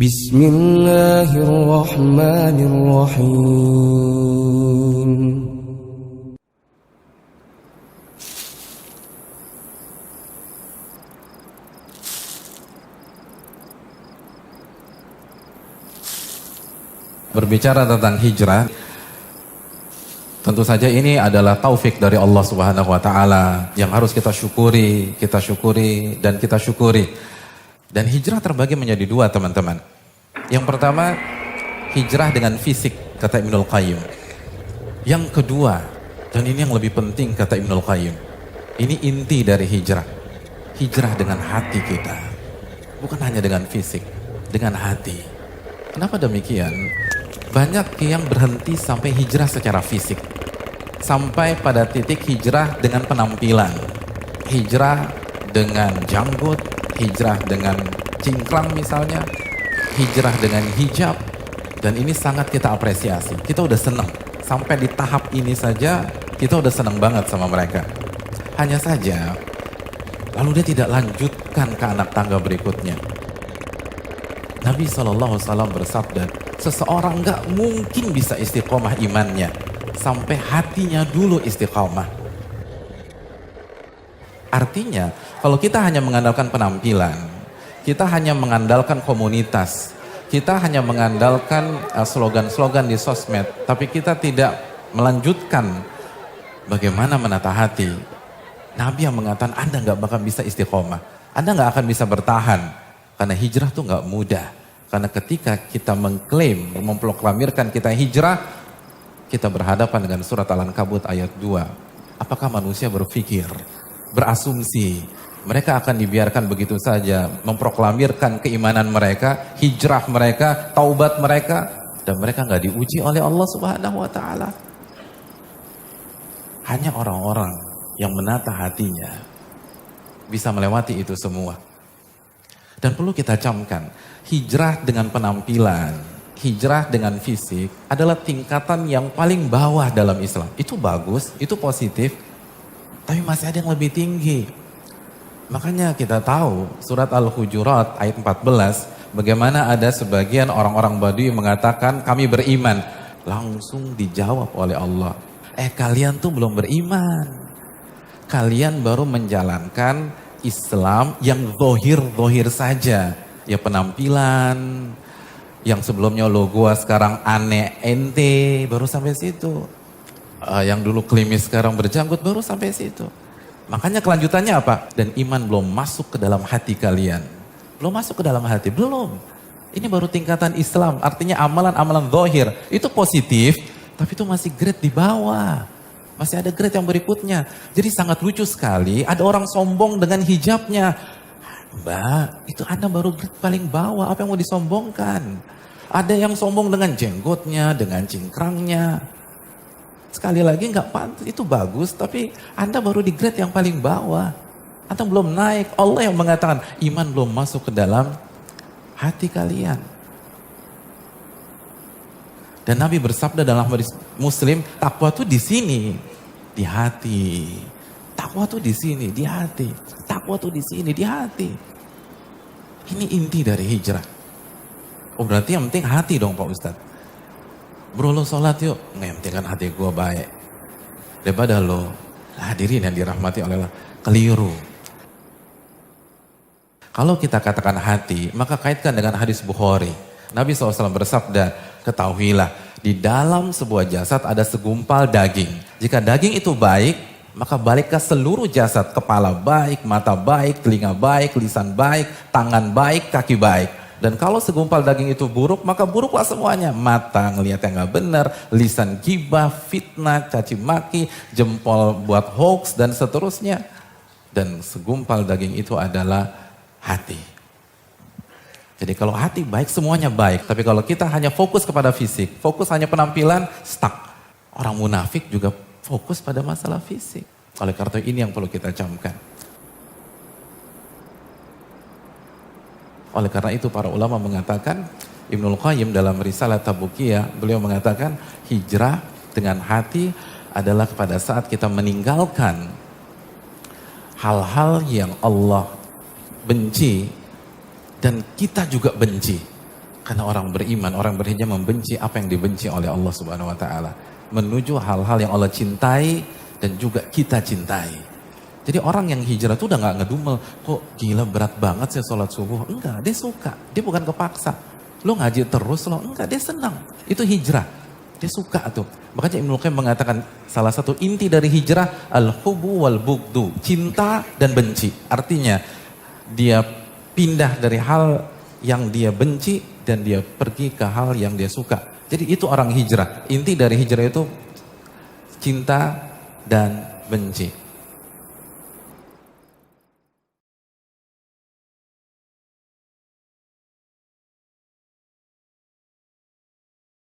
Bismillahirrahmanirrahim. Berbicara tentang hijrah, tentu saja ini adalah taufik dari Allah Subhanahu wa taala yang harus kita syukuri dan kita syukuri. Dan hijrah terbagi menjadi dua, teman-teman. Yang pertama, hijrah dengan fisik, kata Ibnul Qayyim. Yang kedua, dan ini yang lebih penting, kata Ibnul Qayyim, ini inti dari hijrah. Hijrah dengan hati kita. Bukan hanya dengan fisik, dengan hati. Kenapa demikian? Banyak yang berhenti sampai hijrah secara fisik. Sampai pada titik hijrah dengan penampilan. Hijrah dengan janggut, hijrah dengan cingkrang misalnya, hijrah dengan hijab. Dan ini sangat kita apresiasi. Kita udah senang. Sampai di tahap ini saja, kita udah senang banget sama mereka. Hanya saja, lalu dia tidak lanjutkan ke anak tangga berikutnya. Nabi SAW bersabda, seseorang gak mungkin bisa istiqomah imannya sampai hatinya dulu istiqomah. Artinya, kalau kita hanya mengandalkan penampilan, kita hanya mengandalkan komunitas, kita hanya mengandalkan slogan-slogan di sosmed, tapi kita tidak melanjutkan bagaimana menata hati. Nabi yang mengatakan, Anda gak bakal bisa istiqomah, Anda gak akan bisa bertahan. Karena hijrah tuh gak mudah. Karena ketika kita mengklaim, memproklamirkan kita hijrah, kita berhadapan dengan surat Al-Ankabut ayat 2. Apakah manusia berpikir, berasumsi, mereka akan dibiarkan begitu saja memproklamirkan keimanan mereka, hijrah mereka, taubat mereka, dan mereka gak diuji oleh Allah Subhanahu wa taala. Hanya orang-orang yang menata hatinya bisa melewati itu semua. Dan perlu kita camkan, hijrah dengan penampilan, hijrah dengan fisik adalah tingkatan yang paling bawah dalam Islam. Itu bagus, itu positif, tapi masih ada yang lebih tinggi. Makanya kita tahu surat Al-Hujurat ayat 14, bagaimana ada sebagian orang-orang Badui mengatakan kami beriman. Langsung dijawab oleh Allah, kalian tuh belum beriman. Kalian baru menjalankan Islam yang zohir saja. Ya penampilan, yang sebelumnya lo gua sekarang aneh ente, baru sampai situ. Yang dulu klimis sekarang berjanggut, baru sampai situ. Makanya kelanjutannya apa? Dan iman belum masuk ke dalam hati kalian. Belum masuk ke dalam hati, belum. Ini baru tingkatan Islam, artinya amalan-amalan zohir. Itu positif, tapi itu masih grade di bawah. Masih ada grade yang berikutnya. Jadi sangat lucu sekali, ada orang sombong dengan hijabnya. Mbak, itu Anda baru grade paling bawah, apa yang mau disombongkan? Ada yang sombong dengan jenggotnya, dengan cingkrangnya. Sekali lagi nggak pantas, itu bagus, tapi Anda baru di grade yang paling bawah. Anda belum naik, Allah yang mengatakan iman belum masuk ke dalam hati kalian. Dan Nabi bersabda dalam hadis Muslim, takwa tuh di sini, di hati. Takwa tuh di sini, di hati. Takwa tuh di sini, di hati. Ini inti dari hijrah. Oh berarti yang penting hati dong Pak Ustadz. Bro lo sholat yuk, nggak yang penting kan hati gue baik. Daripada lo hadirin yang dirahmati oleh Allah, keliru. Kalau kita katakan hati, maka kaitkan dengan hadis Bukhari. Nabi SAW bersabda, ketahuilah, di dalam sebuah jasad ada segumpal daging. Jika daging itu baik, maka balik ke seluruh jasad. Kepala baik, mata baik, telinga baik, lisan baik, tangan baik, kaki baik. Dan kalau segumpal daging itu buruk, maka buruklah semuanya. Mata ngelihat yang gak benar, lisan gibah, fitnah, caci maki, jempol buat hoax, dan seterusnya. Dan segumpal daging itu adalah hati. Jadi kalau hati baik, semuanya baik. Tapi kalau kita hanya fokus kepada fisik, fokus hanya penampilan, stuck. Orang munafik juga fokus pada masalah fisik. Oleh karena ini yang perlu kita camkan. Oleh karena itu para ulama mengatakan, Ibnul Qayyim dalam Risalah Tabukiyah, beliau mengatakan hijrah dengan hati adalah pada saat kita meninggalkan hal-hal yang Allah benci dan kita juga benci. Karena orang beriman, orang berhijrah membenci apa yang dibenci oleh Allah Subhanahu wa taala, menuju hal-hal yang Allah cintai dan juga kita cintai. Jadi orang yang hijrah tuh udah nggak ngedumel, kok gila berat banget sih sholat subuh. Enggak, dia suka, dia bukan kepaksa. Lo ngaji terus lo, enggak, dia senang. Itu hijrah, dia suka tuh. Makanya Ibnu Qayyim mengatakan salah satu inti dari hijrah al-hubbu wal bugdu, cinta dan benci. Artinya dia pindah dari hal yang dia benci dan dia pergi ke hal yang dia suka. Jadi itu orang hijrah. Inti dari hijrah itu cinta dan benci.